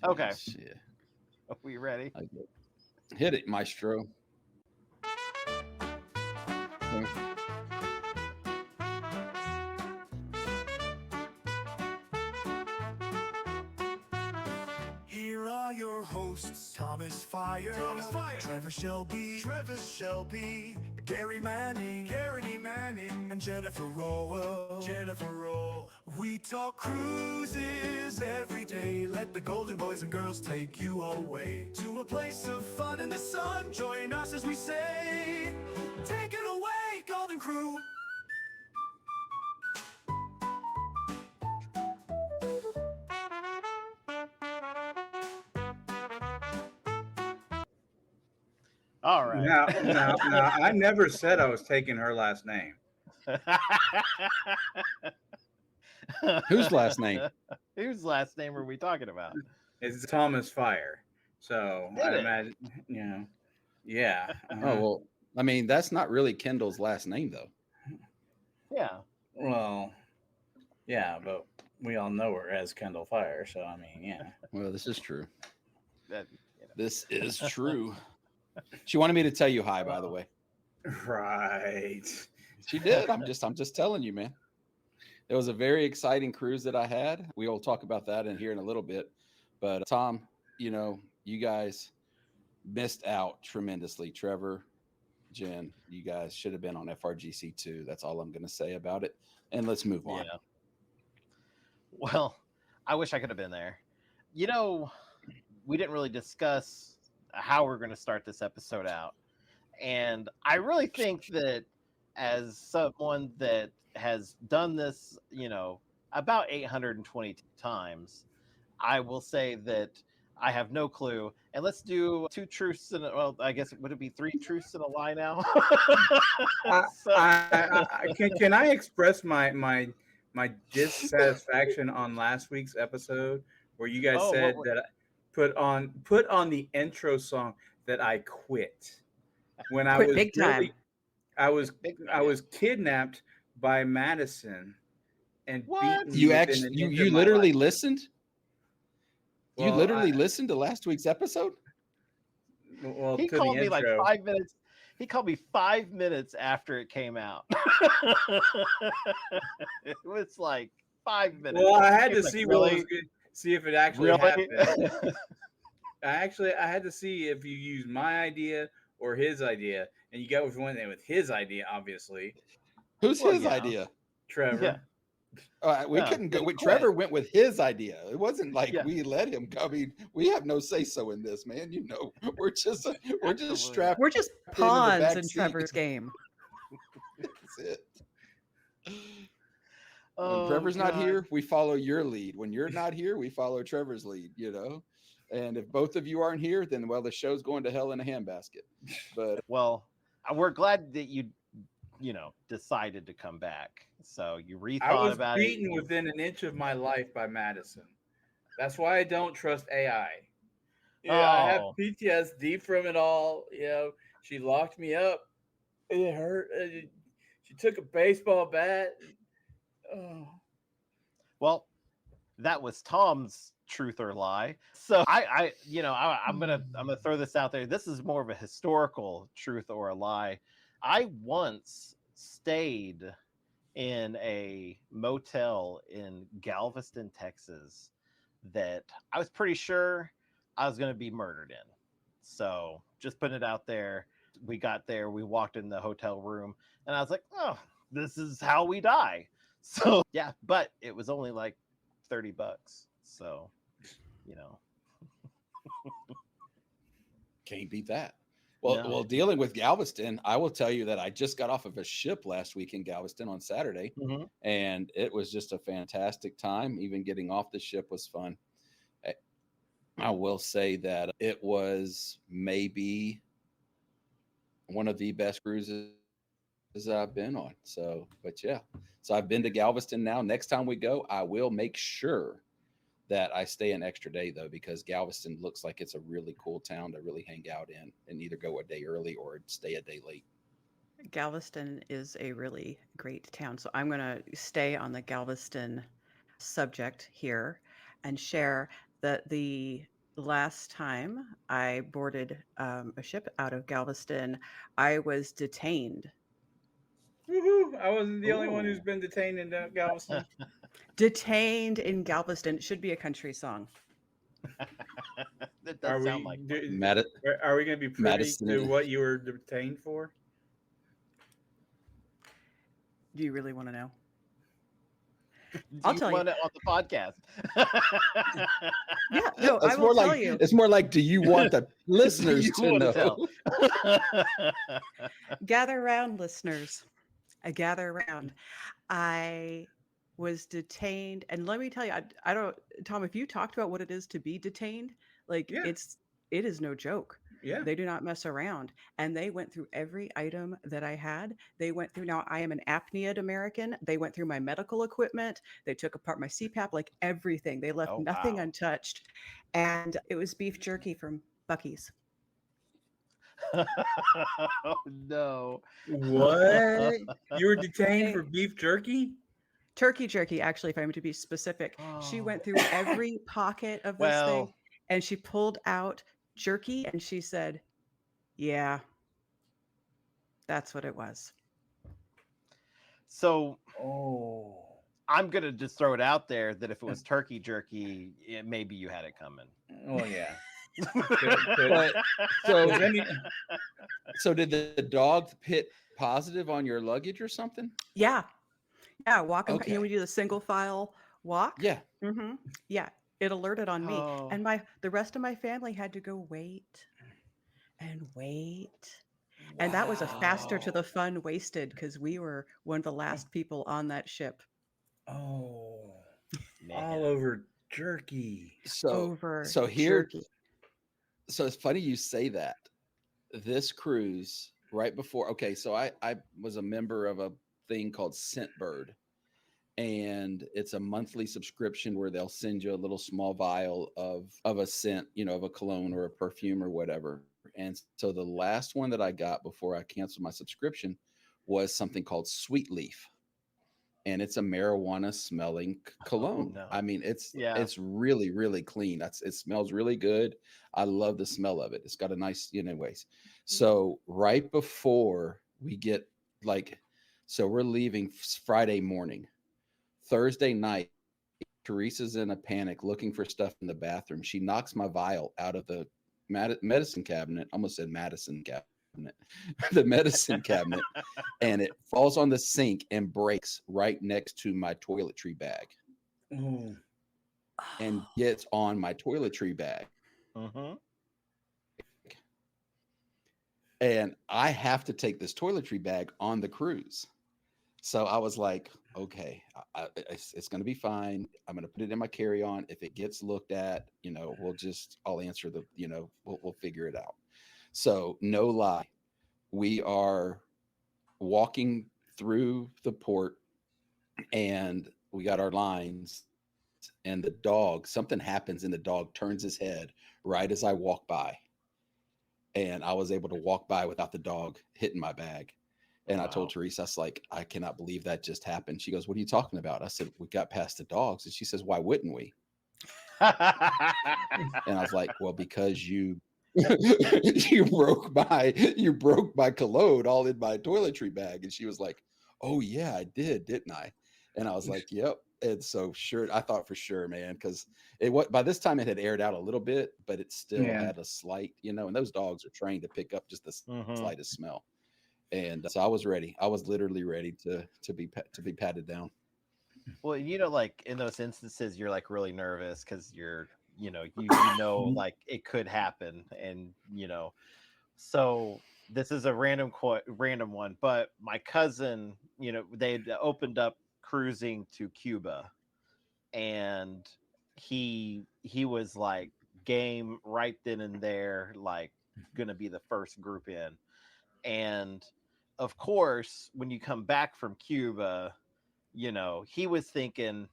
Okay. Shit. Are we ready? Hit it, maestro. Here are your hosts, Thomas Fire, Trevor Shelby, Gary Manning, and Jennifer Rowell. We talk cruises every day. Let the golden boys and girls take you away to a place of fun in the sun. Join us as we say, take it away, Golden Crew. All right. Now, I never said I was taking her last name. Whose last name? Whose last name are we talking about? It's Thomas Fire. So Did I it? imagine, yeah. Oh, well, I mean, that's not really Kendall's last name, though. Yeah. Well, yeah, but we all know her as Kyndall Fire. So I mean, yeah. Well, this is true. That, This is true. She wanted me to tell you hi, by the way. Right. She did. I'm just telling you, man. It was a very exciting cruise that I had. We will talk about that in here in a little bit. But Tom, you guys missed out tremendously. Trevor, Jen, you guys should have been on FRGC too. That's all I'm going to say about it. And let's move on. Yeah. Well, I wish I could have been there. We didn't really discuss how we're going to start this episode out. And I really think that as someone that has done this, about 820 times, I will say that I have no clue. And let's do two truths and I guess would it be three truths and a lie now? Can I express my dissatisfaction on last week's episode where you guys said that I put on the intro song that I quit when I was big time. I was kidnapped by Madison and beaten. You literally listened? Well, you literally listened to last week's episode? Well, he called me like 5 minutes. He called me 5 minutes after it came out. It was like 5 minutes. Well, I had to see really? what was good. See if it actually happened. I had to see if you used my idea or his idea, and you got one with his idea, obviously. Who's his idea? Trevor. Yeah. We couldn't go. Trevor went with his idea. It wasn't like we let him go. I mean, we have no say so in this, man. We're just strapped. We're just pawns in Trevor's game. That's it. When Trevor's not here, we follow your lead. When you're not here, we follow Trevor's lead, And if both of you aren't here, then, the show's going to hell in a handbasket. But we're glad that you decided to come back. So you rethought I was about beaten within an inch of my life by Madison. That's why I don't trust AI. I have PTSD from it all. She locked me up. It hurt. She took a baseball bat. Oh. Well, that was Tom's truth or lie. So I'm gonna throw this out there. This is more of a historical truth or a lie. I once stayed in a motel in Galveston, Texas, that I was pretty sure I was going to be murdered in. So just putting it out there. We got there, we walked in the hotel room, and I was like, oh, this is how we die. So yeah, but it was only like $30. So, can't beat that. Well, dealing with Galveston, I will tell you that I just got off of a ship last week in Galveston on Saturday, and it was just a fantastic time. Even getting off the ship was fun. I will say that it was maybe one of the best cruises I've been on. So I've been to Galveston now. Next time we go, I will make sure that I stay an extra day, though, because Galveston looks like it's a really cool town to really hang out in and either go a day early or stay a day late. Galveston is a really great town. So I'm going to stay on the Galveston subject here and share that the last time I boarded a ship out of Galveston, I was detained. Woohoo! I wasn't the only one who's Ooh. been detained in Galveston. Detained in Galveston. It should be a country song. That Are does sound we like are we going to be privy Madison. to what you were detained for? Do you really want to know? Do I'll you tell want you. it on the podcast? Yeah, no, I It's will more tell like you. it's more like, do you want the Do listeners you to want know? to tell? Gather round, listeners. Gather round. I was detained, and let me tell you, I don't, Tom, if you talked about what it is to be detained, like Yeah. it is no joke. Yeah. They do not mess around. And they went through every item that I had. They went through, now I am an apneaed American. They went through my medical equipment. They took apart my CPAP, like everything. They left Oh, nothing wow. untouched. And it was beef jerky from Buc-ee's. Oh, no. What? You were detained for beef jerky? Turkey jerky, actually, if I'm to be specific. She went through every pocket of this thing, Well, and she pulled out jerky, and she said, "Yeah, that's what it was." so Oh. I'm gonna just throw it out there that if it was turkey jerky, maybe you had it coming. Oh yeah. But so Was any- so did the dog hit positive on your luggage or something? Yeah, walking. Okay. We do the single file walk. Yeah. Mm-hmm. Yeah, it alerted on me, Oh, and the rest of my family had to go wait and wait. And that was a faster to Wow. the fun wasted because we were one of the last people on that ship. Oh. man. All over jerky. So Over so here jerky. so it's funny you say that. This cruise right before, okay, so I was a member of a thing called Scentbird, and it's a monthly subscription where they'll send you a little small vial of a scent, of a cologne or a perfume or whatever. And so the last one that I got before I canceled my subscription was something called Sweet Leaf, and it's a marijuana smelling cologne. no. I mean, Yeah. it's really, really clean. It smells really good. I love the smell of it. It's got a nice, anyways. So right before we get so we're leaving Friday morning. Thursday night, Teresa's in a panic looking for stuff in the bathroom. She knocks my vial out of the medicine cabinet. Almost said Madison cabinet. The medicine cabinet, and it falls on the sink and breaks right next to my toiletry bag Oh. and gets on my toiletry bag. Mm-hmm. And I have to take this toiletry bag on the cruise. So I was like, okay, it's going to be fine. I'm going to put it in my carry-on. If it gets looked at, I'll answer we'll figure it out. So no lie, we are walking through the port and we got our lines, and the dog, something happens and the dog turns his head right as I walk by. And I was able to walk by without the dog hitting my bag. And I told Teresa, I was like, I cannot believe that just happened. She goes, what are you talking about? I said, we got past the dogs. And she says, why wouldn't we? And I was like, well, because you broke my cologne all in my toiletry bag. And she was like, oh yeah, I did, didn't I? And I was like, yep. And so sure, I thought for sure, man, because by this time it had aired out a little bit, but it still had a slight, and those dogs are trained to pick up just the slightest smell. And so I was ready. I was literally ready to be patted down. Well, like in those instances, you're like really nervous because you're, you like it could happen, and so this is a random one, but my cousin, they opened up cruising to Cuba, and he was like game right then and there, like gonna be the first group in. And of course, when you come back from Cuba, he was thinking,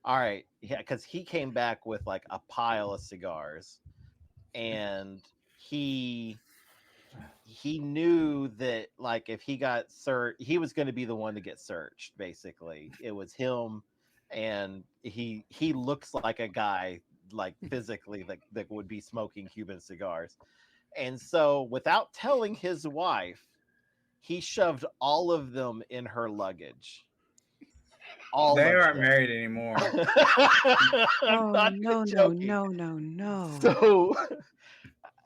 all right, yeah, because he came back with like a pile of cigars, and he knew that like if he got searched, he was going to be the one to get searched. Basically, it was him, and he looks like a guy like physically that would be smoking Cuban cigars. And so without telling his wife, he shoved all of them in her luggage. All They of aren't them. married anymore. I'm Oh, not no, even no, joking. no, no, no. So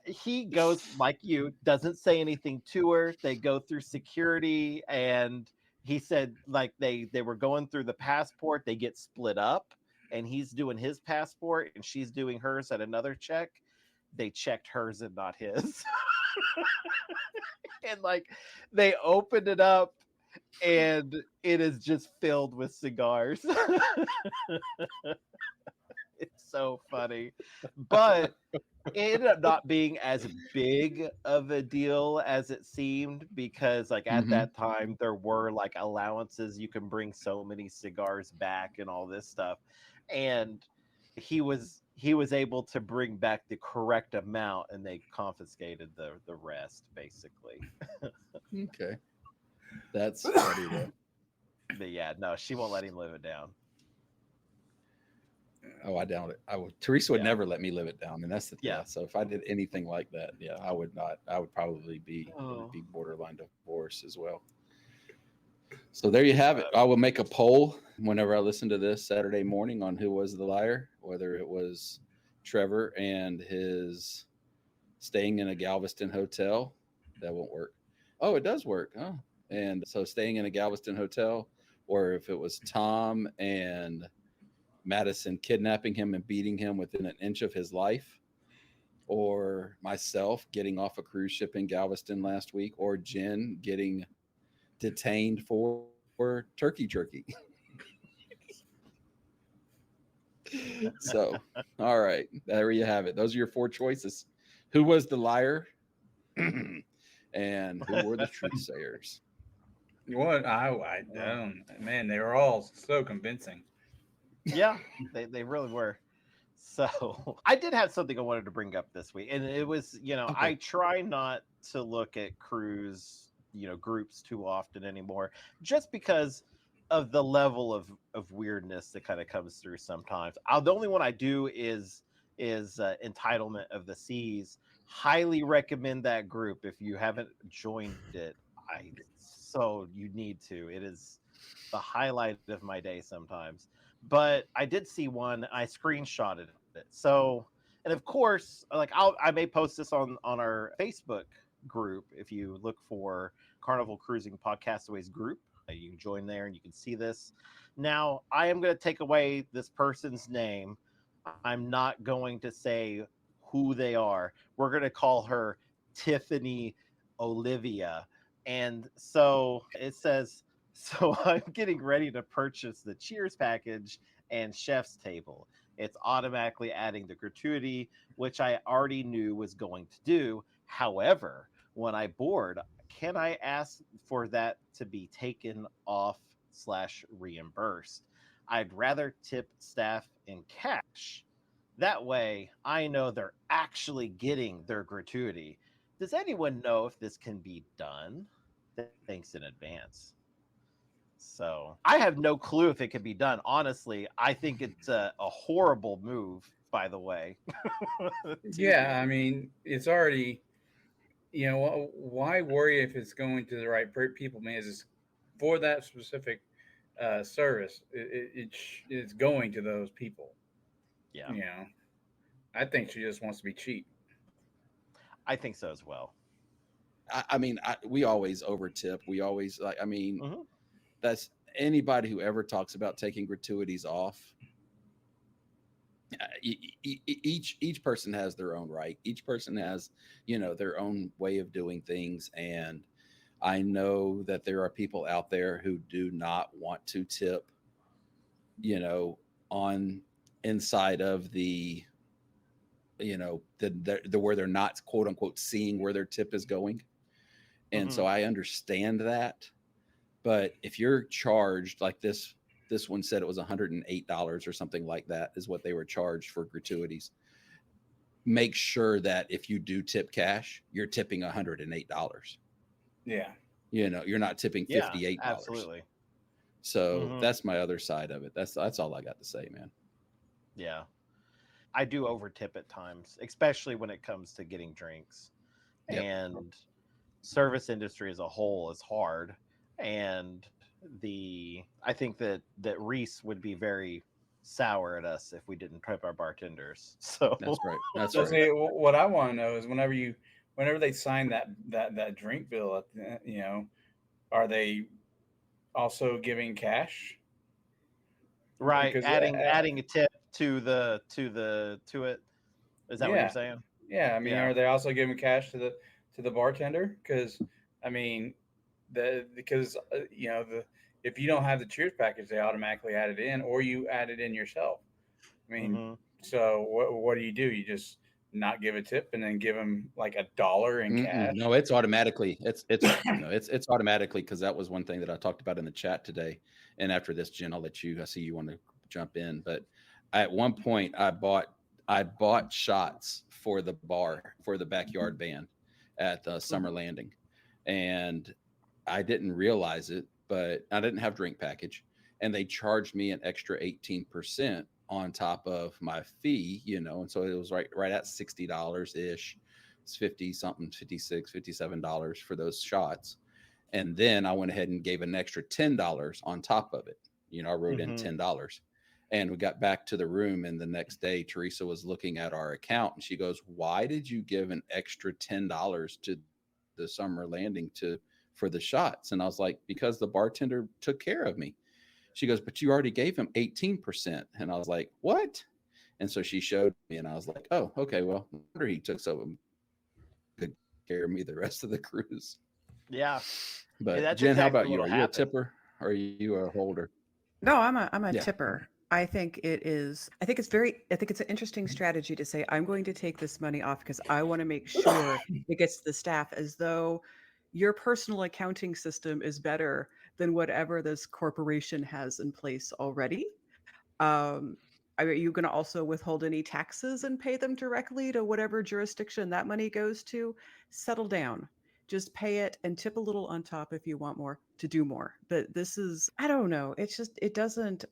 he goes, like you, doesn't say anything to her. They go through security, and he said like they were going through the passport. They get split up, and he's doing his passport and she's doing hers at another check. They checked hers and not his. And like they opened it up, and it is just filled with cigars. It's so funny. But it ended up not being as big of a deal as it seemed, because like at that time there were like allowances, you can bring so many cigars back and all this stuff, and he was able to bring back the correct amount, and they confiscated the rest basically. Okay. That's funny though. But yeah, no, she won't let him live it down. Oh, I doubt it. Teresa would Yeah. never let me live it down, and that's the Yeah. So if I did anything like that, yeah, I would not. I would probably be Oh. be borderline divorce as well. So there you have it. I will make a poll whenever I listen to this Saturday morning on who was the liar, whether it was Trevor and his staying in a Galveston hotel. That won't work. Oh, it does work. Oh, and so staying in a Galveston hotel, or if it was Tom and Madison kidnapping him and beating him within an inch of his life, or myself getting off a cruise ship in Galveston last week, or Jen getting detained for turkey jerky. So, all right, there you have it. Those are your 4 choices. Who was the liar? And who were the truth sayers? What? I don't. Man, they were all so convincing. Yeah, they really were. So I did have something I wanted to bring up this week, and it was, Okay. I try not to look at cruise, groups too often anymore, just because of the level of weirdness that kind of comes through sometimes. The only one I do is Entitlement of the Seas. Highly recommend that group if you haven't joined it. So you need to. It is the highlight of my day sometimes. But I did see one. I screenshotted it. So, and of course, like I may post this on our Facebook group. If you look for Carnival Cruising Podcastaways group, you can join there and you can see this. Now, I am going to take away this person's name. I'm not going to say who they are. We're going to call her Tiffany Olivia. And so it says, so I'm getting ready to purchase the Cheers package and chef's table. It's automatically adding the gratuity, which I already knew was going to do. However, when I board, can I ask for that to be taken off / reimbursed? I'd rather tip staff in cash. That way, I know they're actually getting their gratuity. Does anyone know if this can be done? Thanks in advance. So I have no clue if it can be done. Honestly, I think it's a horrible move, by the way. Yeah, I mean, it's already, why worry if it's going to the right people? Man, it's for that specific service. It's going to those people. Yeah. I think she just wants to be cheap. I think so as well. I mean, we always overtip. We always that's anybody who ever talks about taking gratuities off. Each person has their own right. Each person has, their own way of doing things. And I know that there are people out there who do not want to tip, on inside of the where they're not quote unquote seeing where their tip is going. And so I understand that. But if you're charged like this one said it was $108 or something like that is what they were charged for gratuities. Make sure that if you do tip cash, you're tipping $108. Yeah. You're not tipping $58. Yeah, absolutely. So that's my other side of it. That's all I got to say, man. Yeah. I do over tip at times, especially when it comes to getting drinks. Yep. And service industry as a whole is hard. And I think that Reese would be very sour at us if we didn't tip our bartenders. So That's right. That's So right. see, what I want to know is whenever they sign that drink bill, are they also giving cash? right, Because adding a tip to it. Is that what you're yeah, saying? yeah. I mean, Yeah. are they also giving cash to the bartender? Because I mean, because the if you don't have the cheers package, they automatically add it in, or you add it in yourself. I mean, Hmm. so what do? You just not give a tip and then give them like $1 in cash? No, it's automatically. It's automatically, because that was one thing that I talked about in the chat today. And after this, Jen, I'll let you. I see you want to jump in, but at one point I bought shots for the bar for the backyard band at the Summer Landing, and I didn't realize it, but I didn't have drink package, and they charged me an extra 18% on top of my fee, and so it was right at $60 ish. It's 50 something, $56, $57 for those shots. And then I went ahead and gave an extra $10 on top of it. I wrote in $10. And we got back to the room, and the next day Teresa was looking at our account, and she goes, "Why did you give an extra $10 to the Summer Landing for the shots?" And I was like, "Because the bartender took care of me." She goes, "But you already gave him 18%. And I was like, "What?" And so she showed me, and I was like, "Oh, okay. Well, no wonder he took so good care of me the rest of the cruise." Yeah. But That's Jen, how exactly about you? what'll Are you a happen. tipper, or are you a holder? No, I'm a Yeah. tipper. I think it's an interesting strategy to say, I'm going to take this money off because I want to make sure it gets to the staff, as though your personal accounting system is better than whatever this corporation has in place already. Are you going to also withhold any taxes and pay them directly to whatever jurisdiction that money goes to? Settle down. Just pay it and tip a little on top if you want more to do more. But this is, I don't know. It's just, it doesn't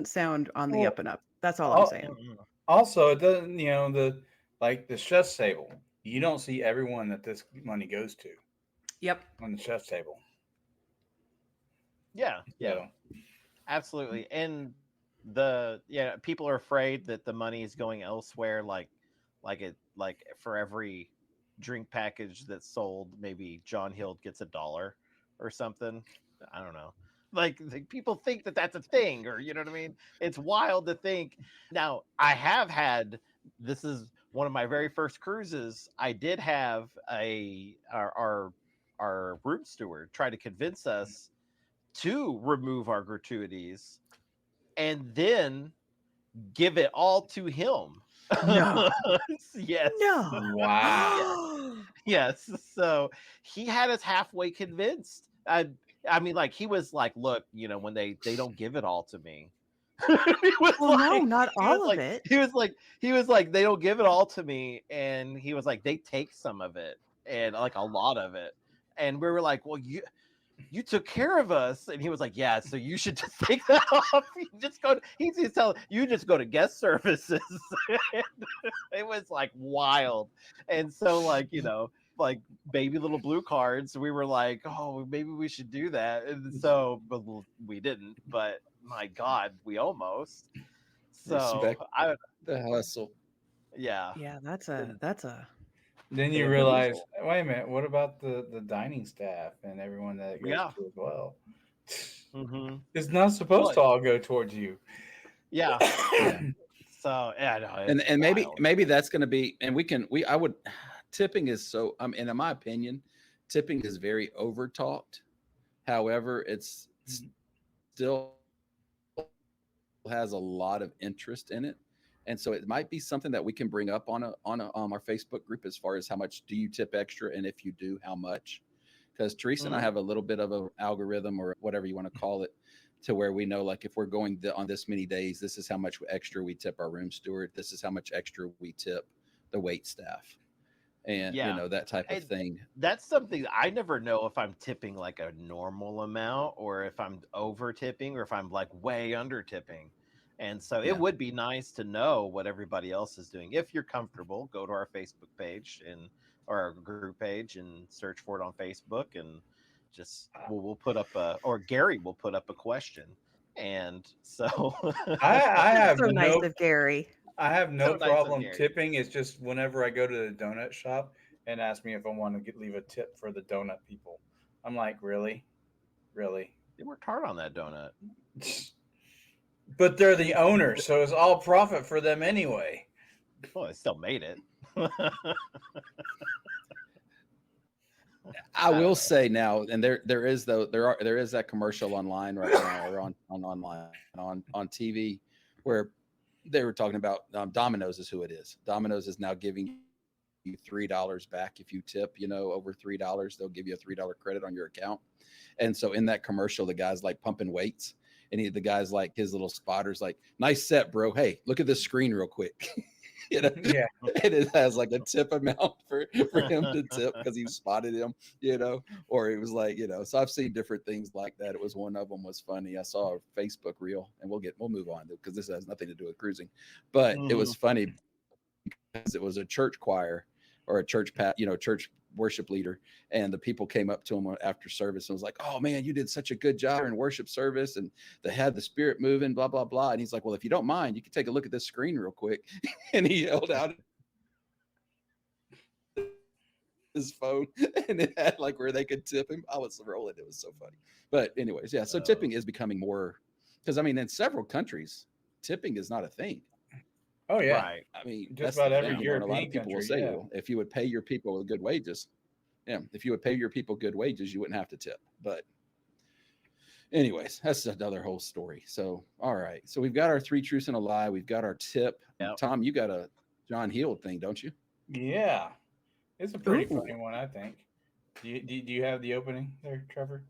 sound on the Well, up and up. That's all I'm saying. Mhm. also, it doesn't. The chef's table. You don't see everyone that this money goes to Yep. on the chef's table. Yeah. So Absolutely. And people are afraid that the money is going elsewhere, like for every drink package that's sold, maybe John Hill gets $1 or something. I don't know. Like people think that that's a thing, or you know what I mean? It's wild to think. Now, I have had, this is one of my very first cruises. I did have our room steward try to convince us to remove our gratuities and then give it all to him. No. Yes. No. wow. Yes. So he had us halfway convinced. I mean, like, he was like, "Look, when they don't give it all to me." he was Well, no, like, not he was all of like, it. he was like, "They don't give it all to me," and he was like, "They take some of it, and like a lot of it," and we were like, "Well, you took care of us," and he was like, "Yeah, so you should just take that off. He's telling you just go to guest services." It was like wild. And so, like baby little blue cards, we were like, "Oh, maybe we should do that." And so, but we didn't. But my God, we almost. So Respect I the hustle. yeah. Yeah, that's And a Then you and realize, wait a minute, what about the dining staff and everyone that it goes yeah. to as well? Hmm. It's not supposed Well, to all go towards you. yeah. Yeah. So yeah, no, And it's and maybe wild. maybe that's going to be, and I would, tipping is so, and in my opinion, tipping is very over talked. However, it's still has a lot of interest in it. And so it might be something that we can bring up on our Facebook group, as far as how much do you tip extra, and if you do, how much? Because Teresa and I have a little bit of an algorithm, or whatever you want to call it, to where we know, like, if we're going on this many days, this is how much extra we tip our room steward. This is how much extra we tip the wait staff, and Yeah. that type of thing. That's something I never know if I'm tipping like a normal amount, or if I'm over tipping, or if I'm like way under tipping. And so it would be nice to know what everybody else is doing. If you're comfortable, go to our Facebook page or our group page and search for it on Facebook, and just we'll put up or Gary will put up a question. And so I have so nice of Gary. I have no So nice of problem Gary. tipping. It's just whenever I go to the donut shop and ask me if I want to leave a tip for the donut people, I'm like, really? They worked hard on that donut. But they're the owners, so it's all profit for them anyway. Well, they still made it. I will say now, and there is that commercial online right now, or on TV, where they were talking about Domino's is who it is. Domino's is now giving you $3 back if you tip, over $3. They'll give you a $3 credit on your account. And so in that commercial, the guy's like pumping weights, and the guy's like, his little spotter's like, nice set, bro. Hey, look at this screen real quick. Yeah. And it has like a tip amount for him to tip because he spotted him, or it was like, so I've seen different things like that. It was one of them was funny. I saw a Facebook reel, and we'll move on because this has nothing to do with cruising, but it was funny because it was a church choir or a church church worship leader, and the people came up to him after service and was like, oh man, you did such a good job in worship service, and they had the spirit moving, blah blah blah. And he's like, well, if you don't mind, you can take a look at this screen real quick. And he held out his phone, and it had like where they could tip him. I was rolling. It was so funny. But anyways, yeah, so tipping is becoming more, because I mean, in several countries tipping is not a thing. Oh yeah, right. I mean, just about every European a lot of people country, will say, well, if you would pay your people good wages, if you would pay your people good wages, you wouldn't have to tip. But anyways, that's another whole story. So, all right. So we've got our 3 truths and a lie. We've got our tip. Yep. Tom, you got a John Heald thing, don't you? Yeah. It's a pretty funny one, I think. Do you have the opening there, Trevor?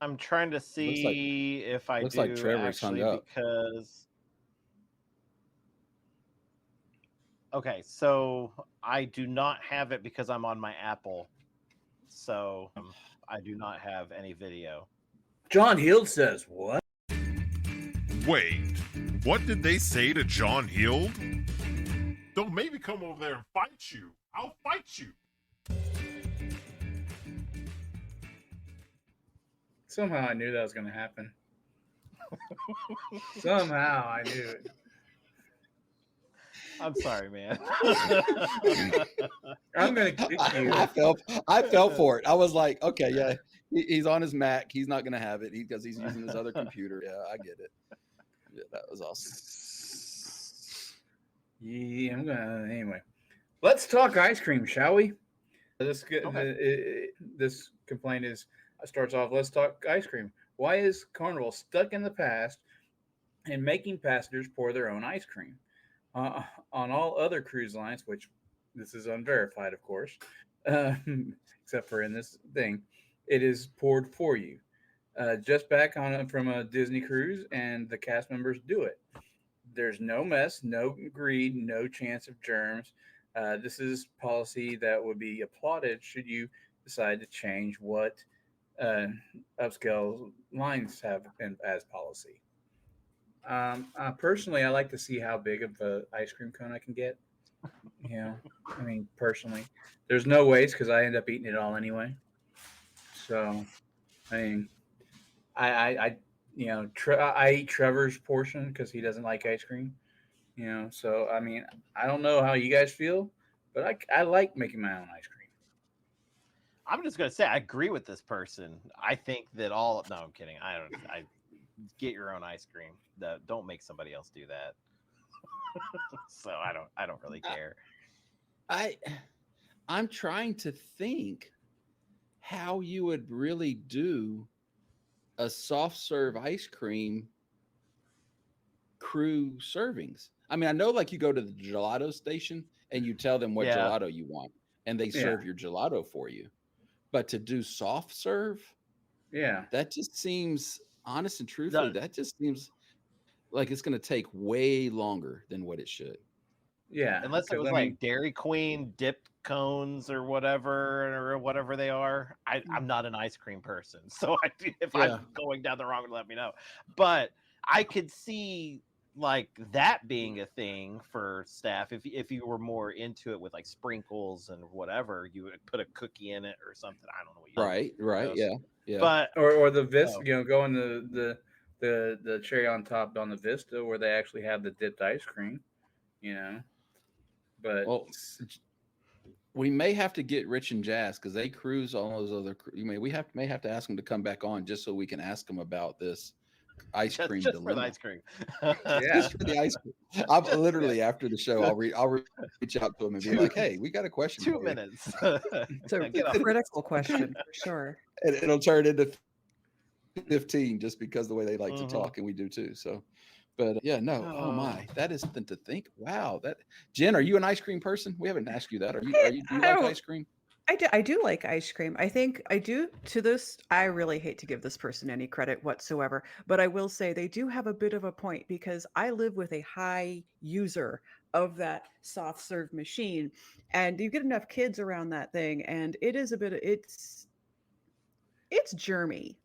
I'm trying to see if I looks do like Trevor's actually, hung up. because okay, so I do not have it because I'm on my Apple. So I do not have any video. John Heald says what? Wait, what did they say to John Heald? Don't make me come over there and fight you. I'll fight you. Somehow I knew that was going to happen. Somehow I knew it. I'm sorry, man. I'm going to kick you. I felt for it. I was like, okay, yeah, he's on his Mac. He's not going to have it because he's using his other computer. Yeah, I get it. Yeah, that was awesome. Yeah, anyway. Let's talk ice cream, shall we? This complaint starts off, let's talk ice cream. Why is Carnival stuck in the past and making passengers pour their own ice cream? On all other cruise lines, which this is unverified, of course, except for in this thing, it is poured for you. Just back from a Disney cruise, and the cast members do it. There's no mess, no greed, no chance of germs. This is policy that would be applauded should you decide to change what upscale lines have as policy. Personally, I like to see how big of an ice cream cone I can get. I mean, personally, there's no waste because I end up eating it all anyway. So, I mean, I eat Trevor's portion because he doesn't like ice cream. So I mean, I don't know how you guys feel, but I like making my own ice cream. I'm just gonna say I agree with this person. I think that no, I'm kidding. I get your own ice cream. Don't make somebody else do that. So I don't really care. I'm trying to think how you would really do a soft serve ice cream crew servings. I mean, I know like you go to the gelato station and you tell them what gelato you want and they serve your gelato for you. But to do soft serve, that just seems, honest and truthfully, that just seems like it's going to take way longer than what it should. Yeah. Unless it was like Dairy Queen dipped cones or whatever they are. I'm not an ice cream person. So if I'm going down the wrong, let me know. But I could see like that being a thing for staff, if you were more into it with like sprinkles and whatever, you would put a cookie in it or something. I don't know what you Right, yeah. But or the Vista, going the cherry on top on the Vista where they actually have the dipped ice cream, But we may have to get Rich and Jazz because they cruise all those other. We may have to ask them to come back on just so we can ask them about this ice cream just dilemma. for the ice cream. Just for the ice cream. I'm literally after the show. I'll reach out to them and be like, "Hey, we got a question. 2 minutes. It's a critical question for sure. And it'll turn into 15 just because the way they like to talk, and we do too. So, but oh my, that is something to think. Wow, Jen, are you an ice cream person? We haven't asked you that. Do you like ice cream? I do like ice cream. I think I do to this. I really hate to give this person any credit whatsoever, but I will say they do have a bit of a point because I live with a high user of that soft serve machine, and you get enough kids around that thing, and it is it's germy.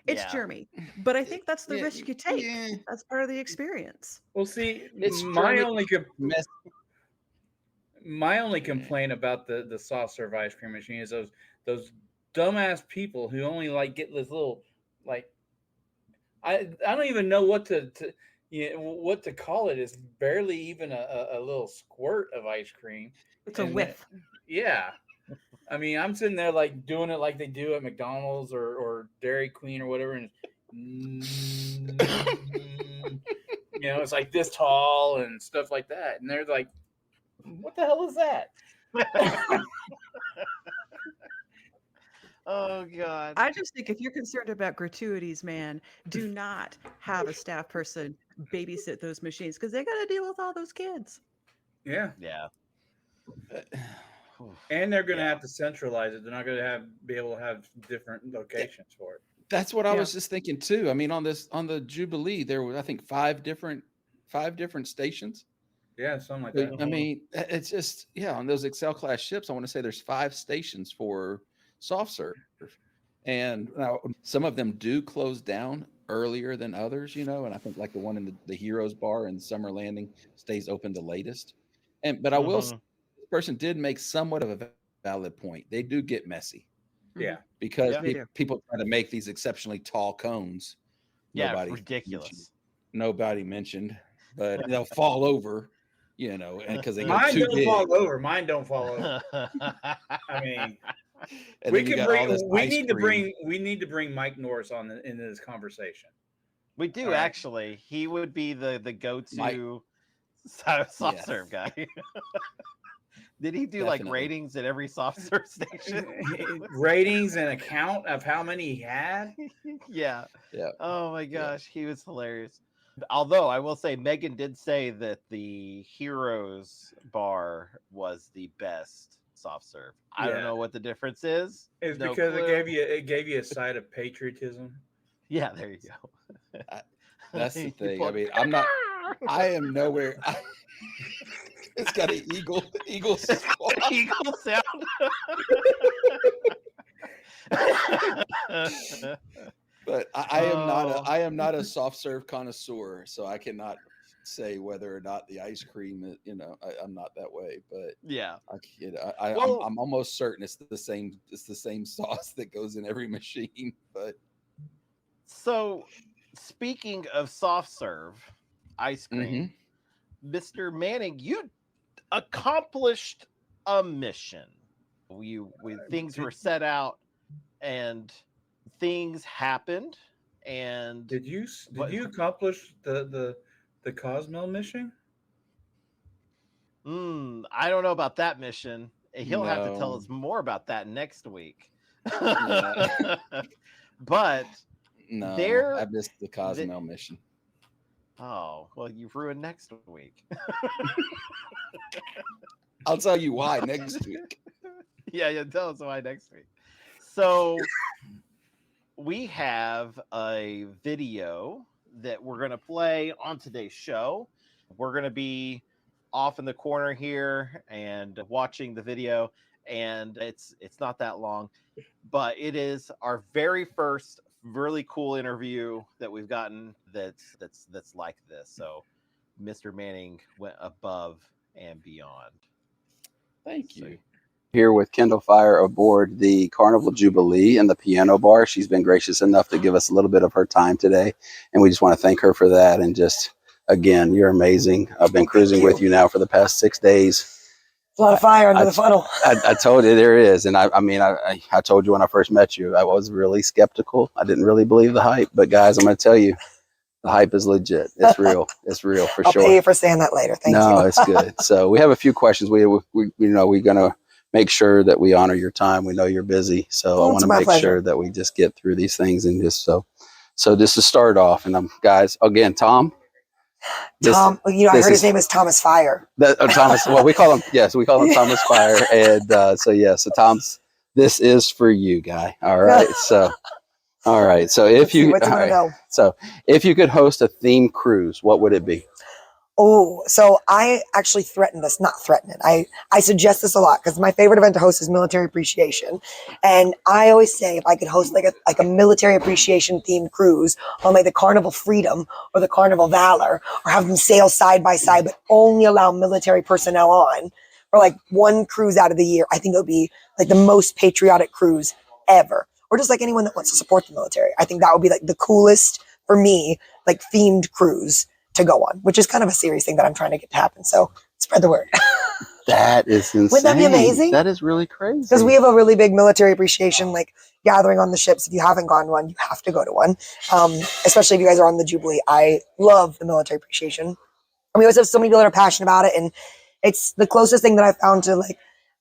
It's germy, but I think that's the risk you take. Yeah. That's part of the experience. Well, see, it's my only complaint about the soft serve ice cream machine is those dumbass people who only like get this little I don't even know what to call it. It's barely even a little squirt of ice cream. It's a whiff. Yeah. I mean, I'm sitting there like doing it like they do at McDonald's or Dairy Queen or whatever, and it's like this tall and stuff like that, and they're like, "What the hell is that?" Oh God! I just think if you're concerned about gratuities, man, do not have a staff person babysit those machines because they got to deal with all those kids. Yeah. And they're going to have to centralize it. They're not going to be able to have different locations for it. That's what I was just thinking too. I mean, on the Jubilee, there were I think five different stations. Yeah, something like that. I mean, it's just on those Excel class ships. I want to say there's 5 stations for soft serve, and now some of them do close down earlier than others. And I think like the one in the Heroes Bar in Summer Landing stays open the latest. But I will say, this person did make somewhat of a valid point. They do get messy. Yeah, because people try to make these exceptionally tall cones. Ridiculous. Nobody mentioned, but they'll fall over. And because they mine don't fall over. Mine don't fall over. I mean, we need to bring Mike Norris into this conversation. We do actually. He would be the go-to soft serve guy. Did he do like ratings at every soft serve station? Ratings and a count of how many he had? Yeah. Oh my gosh, he was hilarious. Although I will say, Megan did say that the Heroes Bar was the best soft serve. I don't know what the difference is. It's because it gave you a side of patriotism. Yeah, there you go. That's the thing. I mean, I am nowhere. It's got an eagle eagle sound. But I am not a soft serve connoisseur, so I cannot say whether or not the ice cream, I'm not that way. But I'm almost certain it's the same sauce that goes in every machine. But so, speaking of soft serve ice cream, Mr. Manning, you accomplished a mission. Things were set out and things happened. And did you accomplish the Cosmo mission? I don't know about that mission. He'll have to tell us more about that next week. But I missed the Cosmo mission. Oh, well, you've ruined next week. I'll tell you why next week. Yeah, tell us why next week. So we have a video that we're going to play on today's show. We're going to be off in the corner here and watching the video, and it's not that long, but it is our very first really cool interview that we've gotten that's like this. So Mr. Manning went above and beyond. Thank you. Here with Kyndall Fire aboard the Carnival Jubilee and the piano bar. She's been gracious enough to give us a little bit of her time today, and we just want to thank her for that. And just, again, you're amazing. I've been cruising with you now for the past 6 days. A lot of fire under the funnel. I told you there is. And I told you when I first met you, I was really skeptical. I didn't really believe the hype. But guys, I'm going to tell you, the hype is legit. It's real. It's real for sure. I'll pay you for saying that later. Thank you. No, it's good. So we have a few questions. We're going to make sure that we honor your time. We know you're busy. So I want to make sure that we just get through these things. And just so just to start off, and guys, again, Tom, I heard his name is Thomas Fire. Thomas. Well, we call him Thomas Fire. And so Tom's, this is for you, guy. All right. So if you could host a themed cruise, what would it be? Oh, so I actually threatened this, not threaten it. I suggest this a lot because my favorite event to host is military appreciation. And I always say if I could host like a military appreciation themed cruise on like the Carnival Freedom or the Carnival Valor, or have them sail side by side, but only allow military personnel on for like one cruise out of the year, I think it would be like the most patriotic cruise ever. Or just like anyone that wants to support the military. I think that would be like the coolest for me, like themed cruise to go on, which is kind of a serious thing that I'm trying to get to happen. So spread the word. That is insane. Wouldn't that be amazing? That is really crazy. Because we have a really big military appreciation like gathering on the ships. If you haven't gone to one, you have to go to one. Especially if you guys are on the Jubilee. I love the military appreciation. And we always have so many people that are passionate about it. And it's the closest thing that I found to like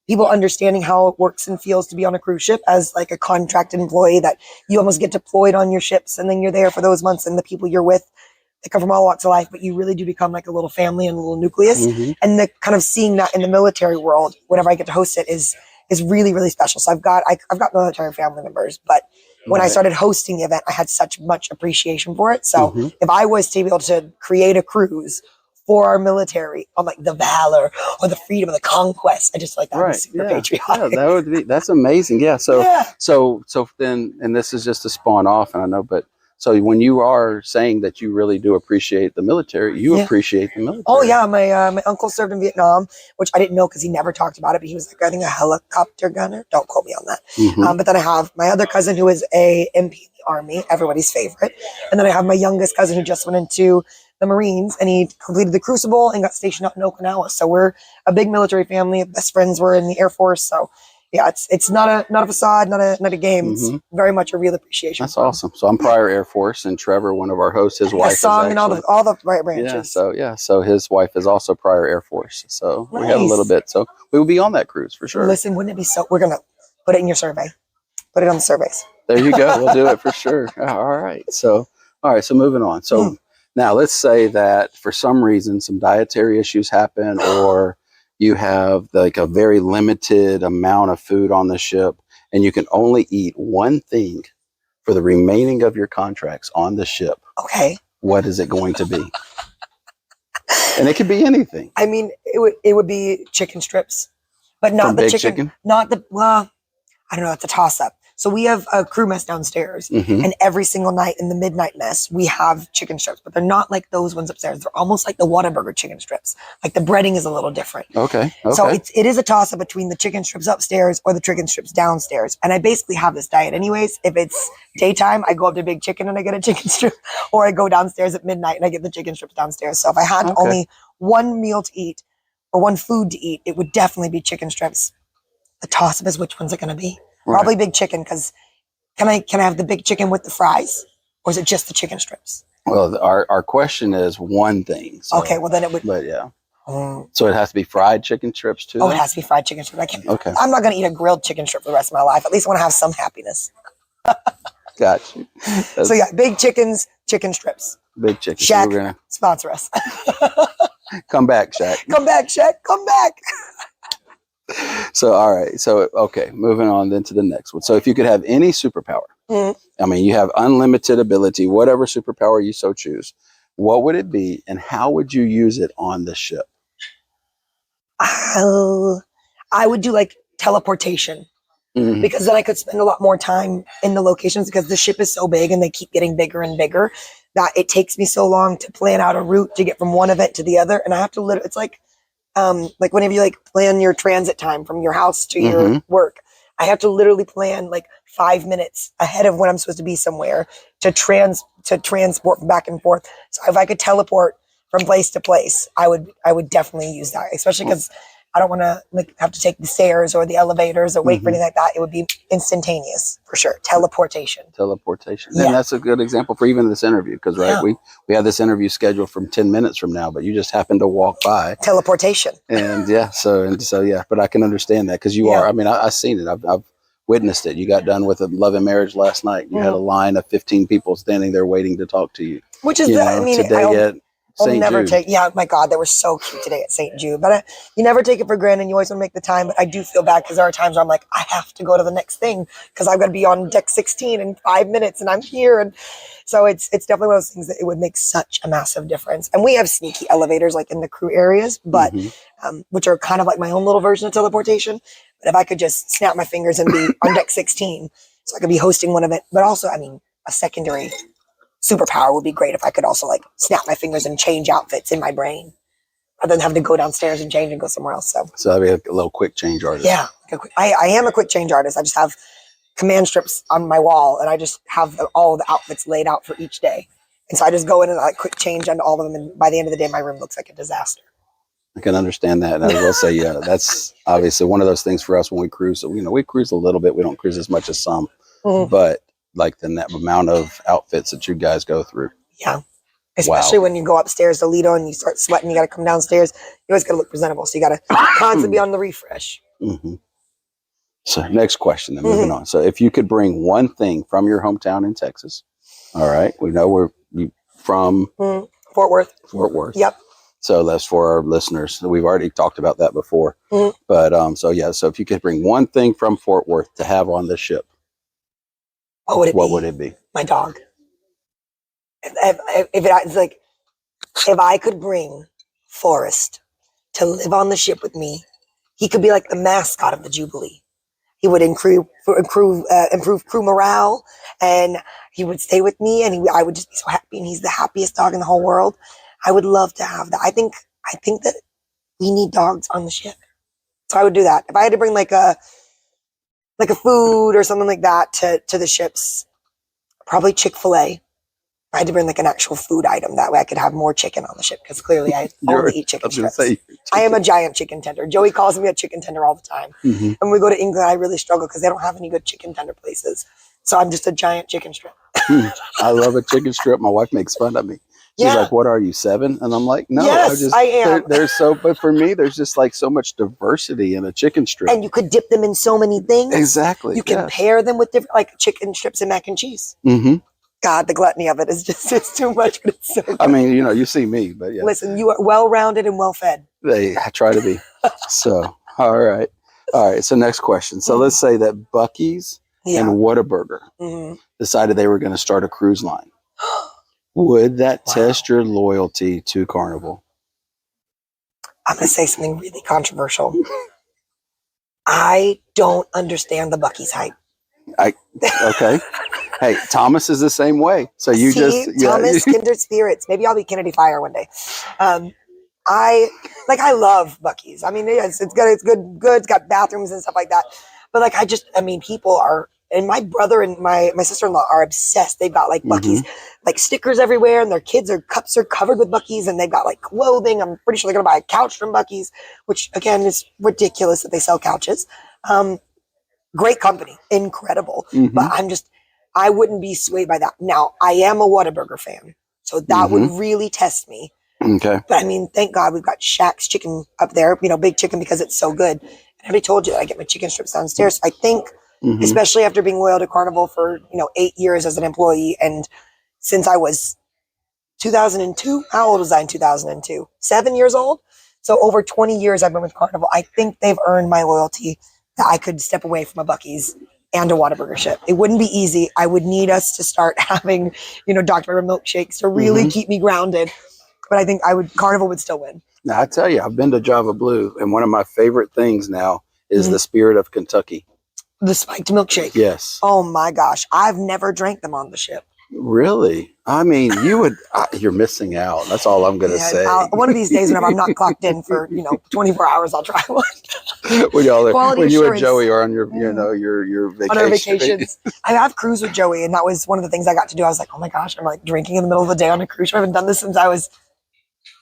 people understanding how it works and feels to be on a cruise ship as like a contracted employee, that you almost get deployed on your ships and then you're there for those months, and the people you're with, they come from all walks of life, but you really do become like a little family and a little nucleus. Mm-hmm. And the kind of seeing that in the military world, whenever I get to host it, is really, really special. So I've got military family members, but when I started hosting the event, I had such much appreciation for it. So if I was to be able to create a cruise for our military on like the Valor or the Freedom or the Conquest, I just like that. Right. Super patriotic. Yeah, that's amazing. Yeah. So then, and this is just to spawn off, and I know, but so when you are saying that you really do appreciate the military, you appreciate the military. Oh yeah, my uncle served in Vietnam, which I didn't know because he never talked about it. But he was like, I think a helicopter gunner. Don't quote me on that. Mm-hmm. But then I have my other cousin who is a MP in the Army, everybody's favorite, and then I have my youngest cousin who just went into the Marines and he completed the Crucible and got stationed out in Okinawa. So we're a big military family. Best friends were in the Air Force. So yeah, it's not a facade, not a game. It's very much a real appreciation. That's awesome. So I'm prior Air Force, and Trevor, one of our hosts, his wife, song and all the right branches. So his wife is also prior Air Force. So we have a little bit. So we will be on that cruise for sure. Listen, wouldn't it be so? We're gonna put it in your survey. Put it on the surveys. There you go. We'll do it for sure. All right. So moving on. So now let's say that for some reason some dietary issues happen, or you have like a very limited amount of food on the ship, and you can only eat one thing for the remaining of your contracts on the ship. Okay. What is it going to be? And it could be anything. I mean, it would be chicken strips, but not the chicken. Not the, well, I don't know. It's a toss up. So we have a crew mess downstairs, and every single night in the midnight mess, we have chicken strips, but they're not like those ones upstairs. They're almost like the Whataburger chicken strips. Like the breading is a little different. Okay. So it is a toss up between the chicken strips upstairs or the chicken strips downstairs. And I basically have this diet anyways. If it's daytime, I go up to Big Chicken and I get a chicken strip, or I go downstairs at midnight and I get the chicken strips downstairs. So if I had only one meal to eat or one food to eat, it would definitely be chicken strips. The toss up is which one's it going to be? Probably Big Chicken, because can I have the Big Chicken with the fries, or is it just the chicken strips? Well, our question is one thing. So, okay, well then it would. But yeah, so it has to be fried chicken strips too. Oh, it has to be fried chicken strips. I can't. Okay. I'm not going to eat a grilled chicken strip for the rest of my life. At least I want to have some happiness. Got you. So yeah, Big Chicken's chicken strips. Big Chicken. Shaq, sponsor us. Come back, Shaq. Come back, Shaq. Come back. So, all right. So, okay, moving on then to the next one. So if you could have any superpower, I mean, you have unlimited ability, whatever superpower you so choose, what would it be and how would you use it on the ship? I would do like teleportation, because then I could spend a lot more time in the locations, because the ship is so big and they keep getting bigger and bigger that it takes me so long to plan out a route to get from one event to the other. And I have to it's like whenever you like plan your transit time from your house to your work, I have to literally plan like 5 minutes ahead of when I'm supposed to be somewhere to transport back and forth. So if I could teleport from place to place, I would definitely use that, especially because I don't want to like have to take the stairs or the elevators or wait for anything like that. It would be instantaneous for sure. Teleportation. Yeah. And that's a good example for even this interview because we had this interview scheduled from 10 minutes from now, but you just happened to walk by. Teleportation. And but I can understand that because you are. I mean, I've seen it. I've witnessed it. You got done with a love and marriage last night. You had a line of 15 people standing there waiting to talk to you. Which is today I'll St. never Jude. take. Yeah, my God, they were so cute today at St. Jude. But you never take it for granted. You always want to make the time. But I do feel bad because there are times where I'm like, I have to go to the next thing because I've got to be on deck 16 in 5 minutes, and I'm here. And so it's definitely one of those things that it would make such a massive difference. And we have sneaky elevators like in the crew areas, but which are kind of like my own little version of teleportation. But if I could just snap my fingers and be on deck 16, so I could be hosting one event. But also, I mean, a secondary superpower would be great if I could also like snap my fingers and change outfits in my brain rather than having to go downstairs and change and go somewhere else. So that'd be a little quick change artist. Yeah. I am a quick change artist. I just have command strips on my wall and I just have all the outfits laid out for each day. And so I just go in and I quick change on all of them. And by the end of the day, my room looks like a disaster. I can understand that. And I will say, that's obviously one of those things for us when we cruise. So, we cruise a little bit. We don't cruise as much as some, but like the amount of outfits that you guys go through. Yeah. Especially when you go upstairs to Lido and you start sweating, you got to come downstairs. You always got to look presentable. So you got to constantly be on the refresh. So next question, then moving on. So if you could bring one thing from your hometown in Texas, all right, we know we're from Fort Worth. Yep. So that's for our listeners. We've already talked about that before. But so if you could bring one thing from Fort Worth to have on the ship, what would it be? My dog. If I could bring Forrest to live on the ship with me, he could be like the mascot of the Jubilee. He would improve crew morale, and he would stay with me, and I would just be so happy. And he's the happiest dog in the whole world. I would love to have that. I think that we need dogs on the ship, so I would do that. If I had to bring like a food or something like that to the ships, probably Chick-fil-A. I had to bring like an actual food item. That way I could have more chicken on the ship because clearly I only eat chicken strips. I am a giant chicken tender. Joey calls me a chicken tender all the time. And when we go to England, I really struggle because they don't have any good chicken tender places. So I'm just a giant chicken strip. I love a chicken strip. My wife makes fun of me. She's like, "What are you, 7?" And I'm like, "No, yes, I am." But for me, there's just like so much diversity in a chicken strip. And you could dip them in so many things. Exactly. You can pair them with different, like chicken strips and mac and cheese. God, the gluttony of it is it's too much, but it's so good. I mean, you see me, but yeah. Listen, you are well-rounded and well-fed. I try to be. So, all right. So next question. So let's say that Buc-ee's and Whataburger decided they were going to start a cruise line. Would that test your loyalty to Carnival? I'm going to say something really controversial. I don't understand the Buc-ee's hype. Okay. Hey, Thomas is the same way. So Thomas, kindred spirits. Maybe I'll be Kyndall Fire one day. I love Buc-ee's. I mean, it's good. It's good. It's got bathrooms and stuff like that. But people are, and my brother and my sister-in-law are obsessed. They've got like Buc-ee's, like stickers everywhere, and their cups are covered with Buc-ee's, and they've got like clothing. I'm pretty sure they're gonna buy a couch from Buc-ee's, which again is ridiculous that they sell couches. Great company, incredible. But I wouldn't be swayed by that. Now, I am a Whataburger fan, so that would really test me. Okay. But I mean, thank God we've got Shaq's chicken up there, big chicken because it's so good. And I already told you that I get my chicken strips downstairs. I think, especially after being loyal to Carnival for, 8 years as an employee, and since I was 2002, how old was I in 2002? 7 years old? So over 20 years I've been with Carnival. I think they've earned my loyalty that I could step away from a Buc-ee's and a Whataburger ship. It wouldn't be easy. I would need us to start having, Dr. Pepper milkshakes to really keep me grounded. But I think Carnival would still win. Now, I tell you, I've been to Java Blue, and one of my favorite things now is the Spirit of Kentucky. The spiked milkshake. Yes. Oh my gosh. I've never drank them on the ship. Really? I mean, you're missing out. That's all I'm going to say. One of these days, whenever I'm not clocked in for 24 hours, I'll try one. when you and Joey are on your vacation. On our vacations. I have cruised with Joey, and that was one of the things I got to do. I was like, oh my gosh, I'm like drinking in the middle of the day on a cruise. I haven't done this since I was.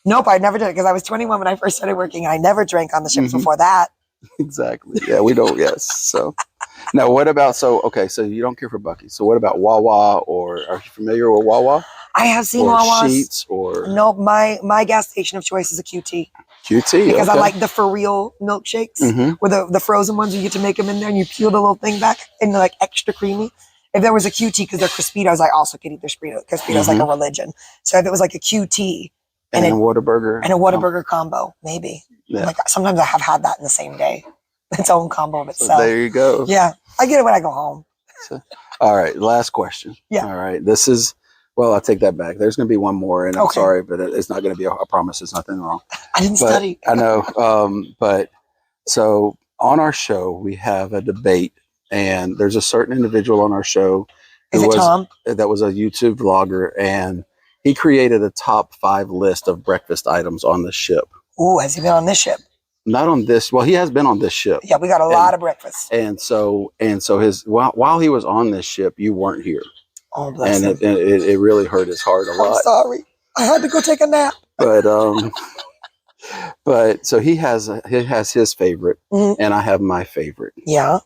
Nope, I never did it because I was 21 when I first started working. And I never drank on the ships before that. Exactly. Yeah, we don't. Yes. So. Now, what about, so you don't care for Buc-ee's. So what about Wawa, or are you familiar with Wawa? I have seen or Wawa's. Sheetz or... No, my gas station of choice is a QT. QT, because I like the for real milkshakes, where the frozen ones, you get to make them in there and you peel the little thing back and they're like extra creamy. If there was a QT, because they're Crispitos, I also could eat their Crispitos like a religion. So if it was like a QT and a Whataburger. And a Whataburger combo, maybe. Yeah. Like sometimes I have had that in the same day. Its own combo of itself. So there you go. Yeah, I get it when I go home. So, all right, last question. Yeah. All right, this is, well, I'll take that back. There's going to be one more, and I'm sorry, but it's not going to be, I promise there's nothing wrong. I didn't study. I know, but so on our show, we have a debate, and there's a certain individual on our show. Is it Tom? That was a YouTube vlogger, and he created a top 5 list of breakfast items on the ship. Ooh, has he been on this ship? Not on this. Well, he has been on this ship. Yeah, we got a lot of breakfast. And so his while he was on this ship, you weren't here. Oh, bless him. It really hurt his heart a lot. I'm sorry. I had to go take a nap. But so he has his favorite, and I have my favorite. Yeah.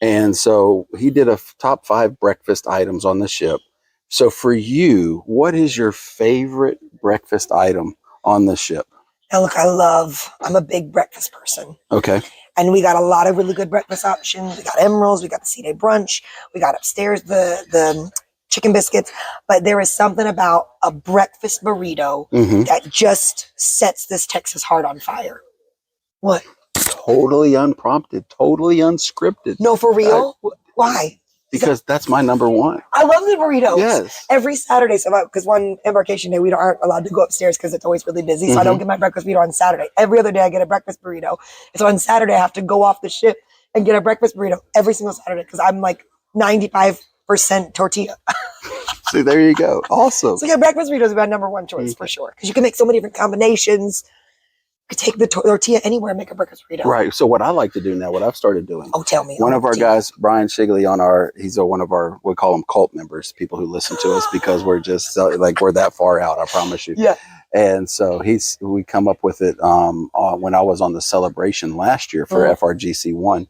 And so he did a top 5 breakfast items on the ship. So for you, what is your favorite breakfast item on the ship? Now, look, I'm a big breakfast person. Okay. And we got a lot of really good breakfast options. We got Emeralds, we got the C-Day brunch, we got upstairs the chicken biscuits. But there is something about a breakfast burrito that just sets this Texas heart on fire. What? Totally unprompted, totally unscripted. No, for real? Why? Because that's my number one. I love the burritos. Yes. Every Saturday, because one embarkation day, we aren't allowed to go upstairs because it's always really busy. So I don't get my breakfast burrito on Saturday. Every other day, I get a breakfast burrito. And so on Saturday, I have to go off the ship and get a breakfast burrito every single Saturday because I'm like 95% tortilla. See, there you go. Awesome. So yeah, breakfast burritos is my number one choice for sure. Because you can make so many different combinations. You could take the tortilla anywhere and make a breakfast burrito. Right. So what I like to do now, what I've started doing. Oh, tell me. One of our guys, Brian Shigley, he's one of our, we call them cult members, people who listen to us because we're just like, we're that far out, I promise you. Yeah. And so we come up with it when I was on the celebration last year for FRGC1.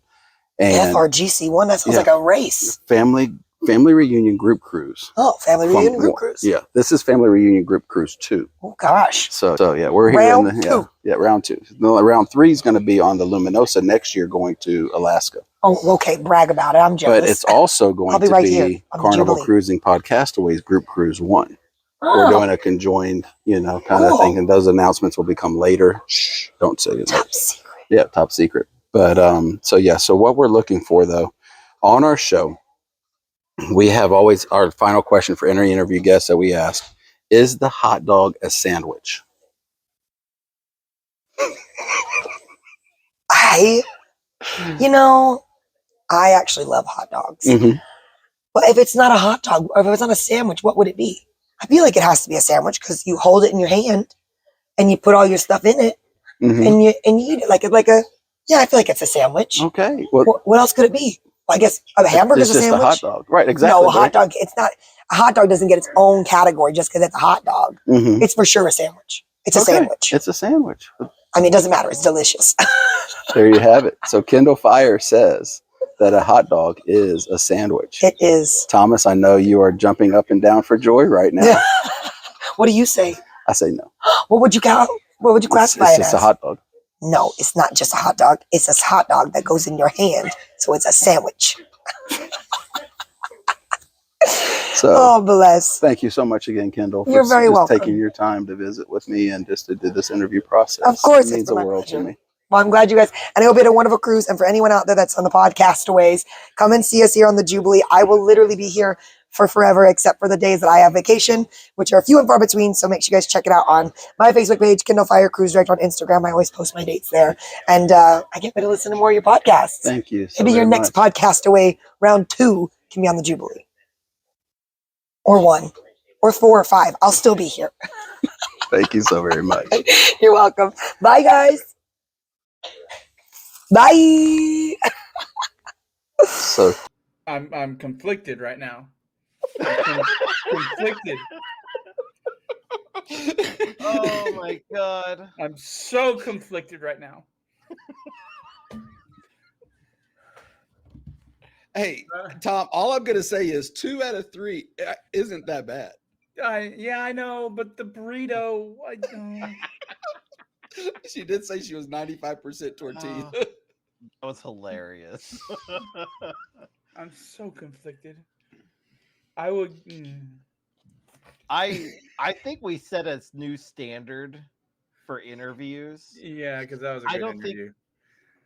And FRGC1, that sounds like a race. Family Reunion Group Cruise. Oh, Family Reunion Group Cruise. Yeah, this is Family Reunion Group Cruise 2. Oh, gosh. So yeah, we're here round 2. Yeah, round 2. Round 3 is going to be on the Luminosa next year, going to Alaska. Oh, okay. Brag about it. I'm jealous. But it's also going to be Carnival Cruising Podcastaways Group Cruise 1. Oh. We're doing a conjoined, kind of thing, and those announcements will become later. Shh, don't say it. Top secret. Yeah, top secret. But so what we're looking for though on our show. We have always our final question for any interview guests that we ask: is the hot dog a sandwich? I actually love hot dogs. But if it's not a hot dog, or if it's not a sandwich, what would it be? I feel like it has to be a sandwich because you hold it in your hand and you put all your stuff in it and you eat it I feel like it's a sandwich. Okay. What else could it be? Well, I guess a hamburger is a sandwich. It's just a hot dog. Right, exactly. No, a hot dog, it's not. A hot dog doesn't get its own category just because it's a hot dog. It's for sure a sandwich. It's a sandwich. It's a sandwich. I mean, it doesn't matter. It's delicious. There you have it. So Kyndall Fire says that a hot dog is a sandwich. It is. Thomas, I know you are jumping up and down for joy right now. What do you say? I say no. What would you classify it as? It's just a hot dog. No, it's not just a hot dog. It's a hot dog that goes in your hand. So it's a sandwich. So, bless. Thank you so much again, Kendall. You're very welcome. Taking your time to visit with me and just to do this interview process. Of course. It means the world to me. Well, I'm glad you guys, and I hope you had a wonderful cruise. And for anyone out there that's on the Podcastaways, come and see us here on the Jubilee. I will literally be here for forever, except for the days that I have vacation, which are few and far between. So make sure you guys check it out on my Facebook page, Kyndall Fire Cruise Direct on Instagram. I always post my dates there. And I get ready to listen to more of your podcasts. Thank you. Maybe your next Podcastaway round 2 can be on the Jubilee. or 1 or 4 or 5. I'll still be here. Thank you so very much. You're welcome. Bye, guys. Bye. So I'm conflicted right now. Conflicted. Oh my God. I'm so conflicted right now. Hey, Tom, all I'm going to say is 2 out of 3 isn't that bad. I know, but the burrito, She did say she was 95% tortilla. That was hilarious. I'm so conflicted. I would. I think we set a new standard for interviews. Yeah, because that was a good interview.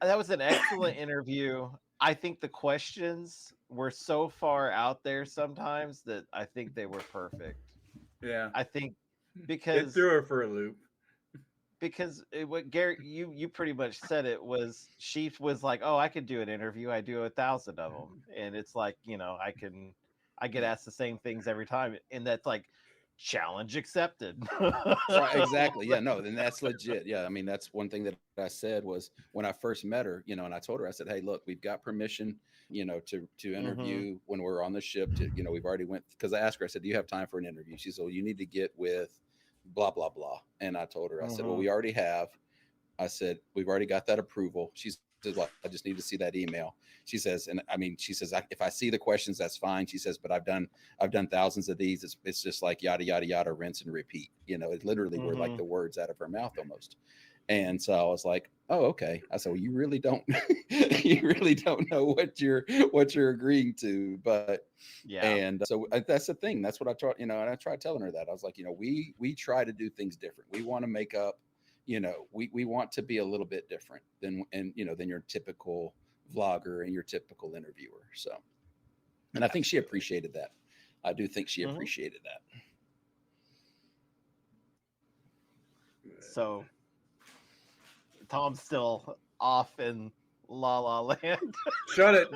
That was an excellent interview. I think the questions were so far out there sometimes that I think they were perfect. Yeah, I think it because threw her for a loop. Because what Gary, you pretty much said it was, she was like, oh, I could do an interview. I do 1,000 of them, and it's like, I get asked the same things every time, and that's like, challenge accepted. Right, exactly. Yeah, no, then that's legit. Yeah, I mean, that's one thing that I said was when I first met her, and I told her, I said, hey, look, we've got permission, to interview when we're on the ship. We've already went, because I asked her, I said, do you have time for an interview? She said, well, you need to get with blah, blah, blah. And I told her, I said, well, we already have. I said, we've already got that approval. She says, well, I just need to see that email. She says, and I mean, she says, if I see the questions, that's fine. She says, but I've done thousands of these. It's just like yada, yada, yada, rinse and repeat. It literally were like the words out of her mouth almost. And so I was like, oh, okay. I said, well, you really don't know what you're agreeing to. But yeah. And so that's the thing. That's what I taught, and I tried telling her that. I was like, we try to do things different. We want to make up, we want to be a little bit different than your typical vlogger and your typical interviewer. So, and I think she appreciated that. I do think she appreciated that. So Tom's still off in La La Land. Shut it.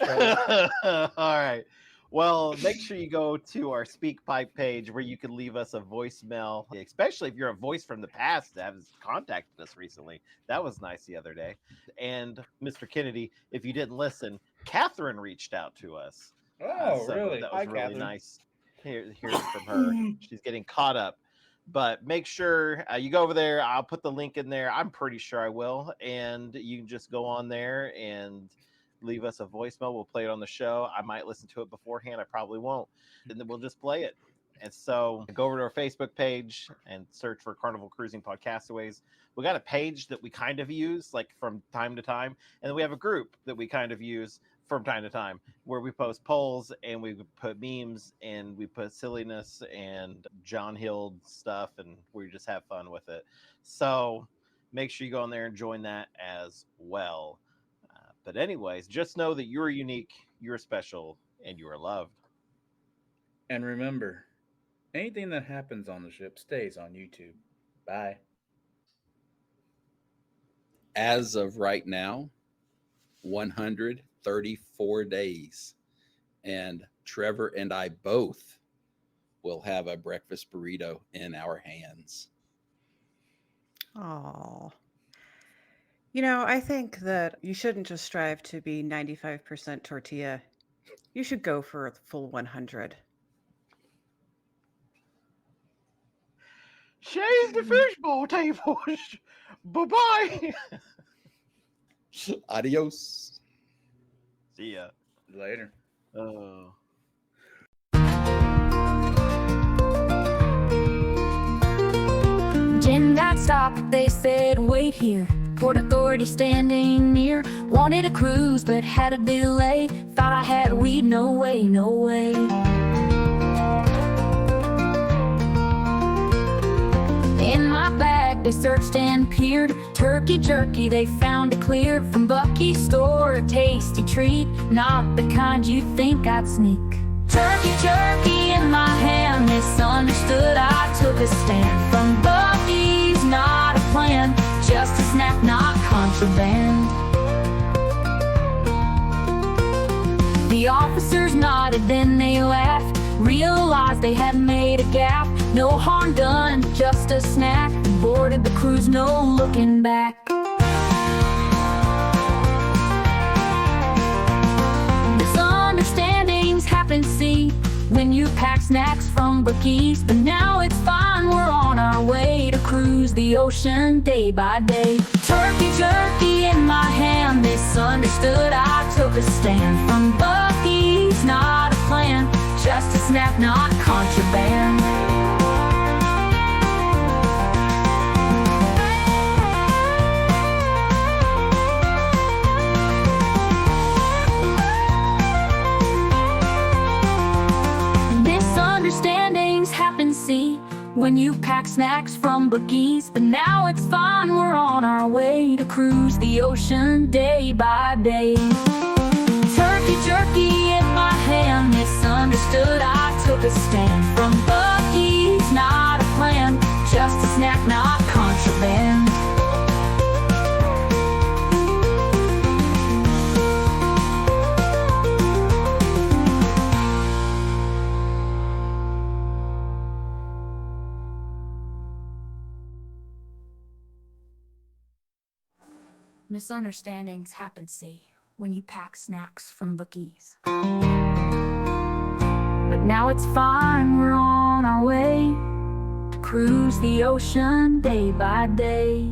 All right. Well, make sure you go to our SpeakPipe page where you can leave us a voicemail, especially if you're a voice from the past that has contacted us recently. That was nice the other day. And Mr. Kennedy, if you didn't listen, Catherine reached out to us. Oh, so really? That was Hi, really Catherine. nice hearing from her. She's getting caught up. But make sure you go over there. I'll put the link in there. I'm pretty sure I will. And you can just go on there and leave us a voicemail. We'll play it on the show. I might listen to it beforehand. I probably won't. And then we'll just play it. And so go over to our Facebook page and search for Carnival Cruising Podcastaways. We got a page that we kind of use like from time to time. And then we have a group that we kind of use from time to time where we post polls and we put memes and we put silliness and John Hill stuff, and we just have fun with it. So make sure you go in there and join that as well. But anyways, just know that you're unique, you're special, and you are loved. And remember, anything that happens on the ship stays on YouTube. Bye. As of right now, 134 days. And Trevor and I both will have a breakfast burrito in our hands. Oh. I think that you shouldn't just strive to be 95% tortilla. You should go for a full 100. Shave the fishbowl table. Bye-bye. Adios. See ya. Later. Oh. Jen got stopped, they said wait here. Port authority standing near. Wanted a cruise but had a delay. Thought I had weed, no way, no way. In my bag they searched and peered. Turkey jerky they found it clear. From Bucky's store, a tasty treat. Not the kind you think I'd sneak. Turkey jerky in my hand, misunderstood, I took a stand. From Bucky's, not a plan, just a snack, not contraband. The officers nodded, then they laughed. Realized they had made a gap. No harm done, just a snack. Boarded the cruise, no looking back. Misunderstandings happen, see, when you pack snacks from bookies. But now it's fine, we're on our way to cruise the ocean day by day. Turkey jerky in my hand, misunderstood, I took a stand. From Buc-ee's, not a plan, just a snack, not contraband. Misunderstandings happen, see, when you pack snacks from Buc-ee's. But now it's fine, we're on our way to cruise the ocean day by day. Turkey jerky in my hand, misunderstood, I took a stand. From Buc-ee's, not a plan, just a snack, not contraband. Misunderstandings happen, see, when you pack snacks from Buc-ee's. But now it's fine, we're on our way to cruise the ocean day by day.